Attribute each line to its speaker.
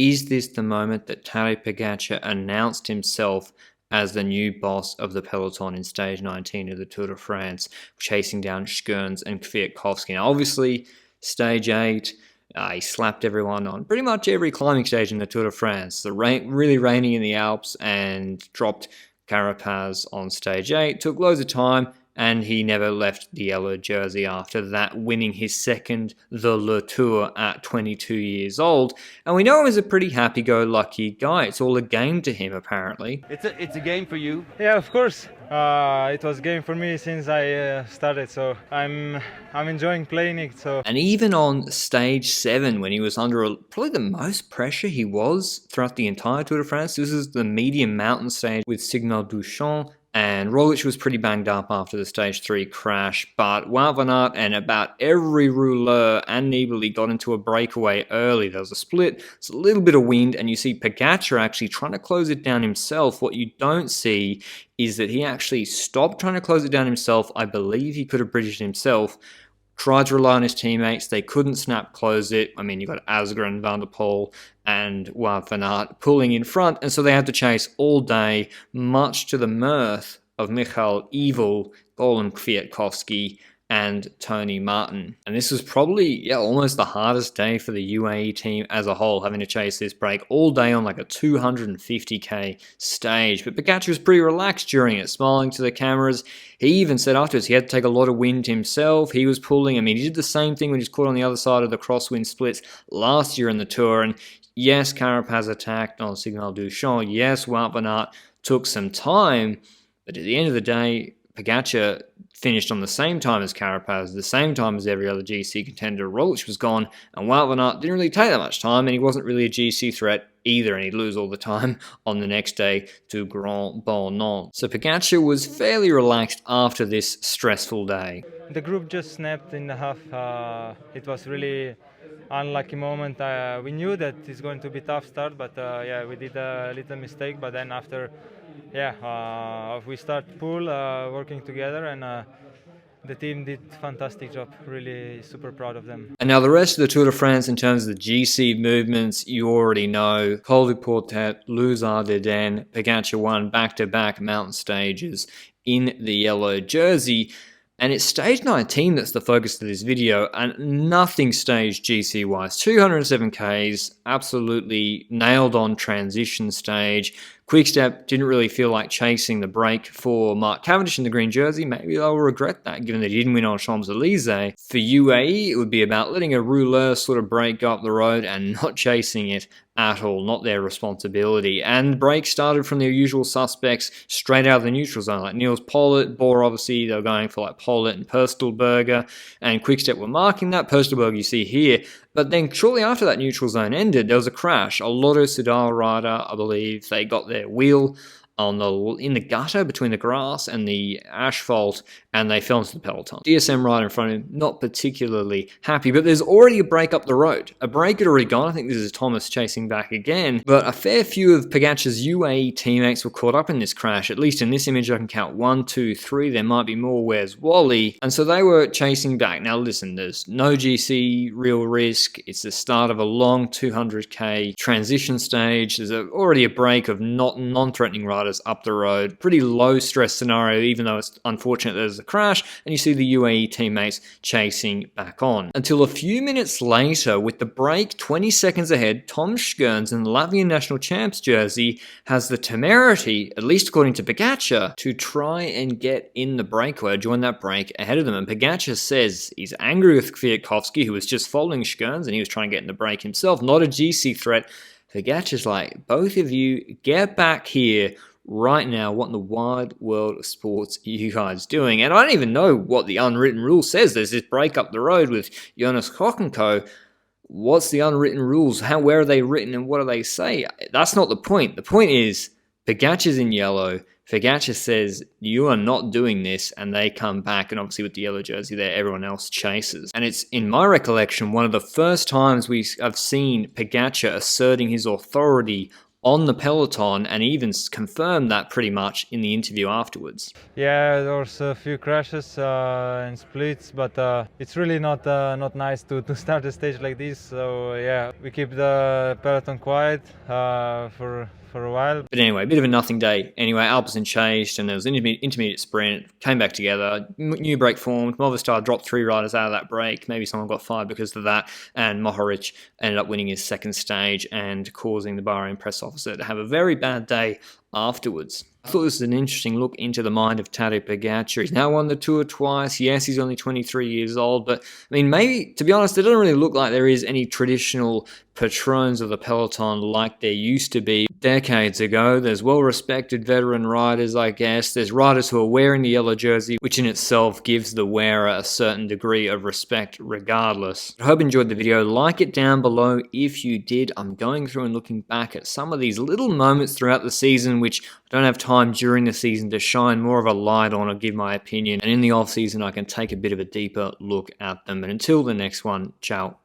Speaker 1: Is this the moment that Tadej Pogačar announced himself as the new boss of the peloton in stage 19 of the Tour de France, chasing down Skuijns and Kwiatkowski? Now, obviously, stage 8, he slapped everyone on pretty much every climbing stage in the Tour de France. The rain, really raining in the Alps, and dropped Carapaz on stage 8. Took loads of time, and he never left the yellow jersey after that, winning his second the Le Tour at 22 years old. And we know him as a pretty happy-go-lucky guy. It's all a game to him, apparently.
Speaker 2: It's a game for you?
Speaker 3: Yeah, of course. It was a game for me since I started, so I'm enjoying playing it. So.
Speaker 1: And even on stage 7, when he was under probably the most pressure he was throughout the entire Tour de France, this is the medium mountain stage with Signal du Champ, and Roglic was pretty banged up after the stage 3 crash, but Wout van Aert and about every rouleur and Nibali got into a breakaway early. There was a split, it's a little bit of wind, and you see Pogačar actually trying to close it down himself. What you don't see is that he actually stopped trying to close it down himself. I believe he could have bridged himself. Tried to rely on his teammates. They couldn't snap close it. I mean, you got Asgreen, Van der Poel, and Wout van Aert pulling in front, and so they had to chase all day, much to the mirth of Michal, Evil, Golem Kwiatkowski, and Tony Martin. And this was probably almost the hardest day for the UAE team as a whole, having to chase this break all day on like a 250k stage. But Pogačar was pretty relaxed during it, smiling to the cameras. He even said afterwards he had to take a lot of wind himself. He was pulling. I mean, he did the same thing when he was caught on the other side of the crosswind splits last year in the Tour. And yes, Carapaz attacked on Signal du Champ. Yes, Wout van Aert took some time. But at the end of the day, Pogačar finished on the same time as Carapaz, the same time as every other GC contender. Roglic was gone, and Wout van Aert didn't really take that much time, and he wasn't really a GC threat either, and he'd lose all the time on the next day to Grand Bonnant. So Pogačar was fairly relaxed after this stressful day.
Speaker 3: The group just snapped in the half. It was really unlucky moment. We knew that it's going to be a tough start, but we did a little mistake. But then after, we start pool working together, and the team did a fantastic job. Really super proud of them.
Speaker 1: And now the rest of the Tour de France, in terms of the GC movements, you already know. Col du Portet, Les Ardennes, Pogačar won back-to-back mountain stages in the yellow jersey. And it's stage 19 that's the focus of this video, and nothing staged GC-wise. 207 Ks, absolutely nailed on transition stage. Quickstep didn't really feel like chasing the break for Mark Cavendish in the green jersey. Maybe they'll regret that, given that he didn't win on Champs-Élysées. For UAE, it would be about letting a rouleur sort of break go up the road and not chasing it at all, not their responsibility. And break started from their usual suspects straight out of the neutral zone, like Niels Pollitt, Bor, obviously, they were going for like Pollitt and Purstleberger, and Quickstep were marking that. Purstleberger you see here. But then shortly after that neutral zone ended, there was a crash. A Lotto Soudal rider, I believe, they got their wheel in the gutter between the grass and the asphalt, and they fell into the peloton. DSM rider in front of him, not particularly happy, but there's already a break up the road. A break had already gone. I think this is Thomas chasing back again, but a fair few of Pogačar's UAE teammates were caught up in this crash. At least in this image I can count 1, 2, 3. There might be more. Where's Wally? And so they were chasing back. Now listen, there's no GC real risk. It's the start of a long 200k transition stage. There's already a break of non-threatening riders up the road. Pretty low stress scenario, even though it's unfortunate there's a crash, and you see the UAE teammates chasing back on. Until a few minutes later, with the break 20 seconds ahead, Tom Skuijns in the Latvian national champs jersey has the temerity, at least according to Pogačar, to try and get in the breakaway, join that break ahead of them. And Pogačar says he's angry with Kwiatkowski, who was just following Skuijns, and he was trying to get in the break himself, not a GC threat. Pogačar's like, both of you, get back here right now. What in the wide world of sports are you guys doing? And I don't even know what the unwritten rule says. There's this break up the road with Jonas Koch and co. What's the unwritten rules? Where are they written, and what do they say? That's not the point. The point is Pogačar's in yellow. Pogačar says, you are not doing this, and they come back, and obviously with the yellow jersey there, everyone else chases. And it's, in my recollection, one of the first times I've seen Pogačar asserting his authority on the peloton and even confirmed that pretty much in the interview afterwards.
Speaker 3: Yeah, there was a few crashes and splits, but it's really not nice to start a stage like this. So yeah, we keep the peloton quiet for a while.
Speaker 1: But anyway, a bit of a nothing day. Anyway, Alpecin chased and there was an intermediate sprint, came back together, new break formed. Movistar dropped 3 riders out of that break. Maybe someone got fired because of that. And Mohoric ended up winning his second stage and causing the Bahrain press officer to have a very bad day afterwards. I thought this was an interesting look into the mind of Tadej Pogačar. He's now won the Tour twice. Yes, he's only 23 years old, but I mean, maybe, to be honest, it doesn't really look like there is any traditional patrons of the peloton like there used to be decades ago. There's well-respected veteran riders, I guess. There's riders who are wearing the yellow jersey, which in itself gives the wearer a certain degree of respect regardless. I hope you enjoyed the video. Like it down below if you did. I'm going through and looking back at some of these little moments throughout the season which I don't have time during the season to shine more of a light on or give my opinion. And in the off season, I can take a bit of a deeper look at them. And until the next one, ciao.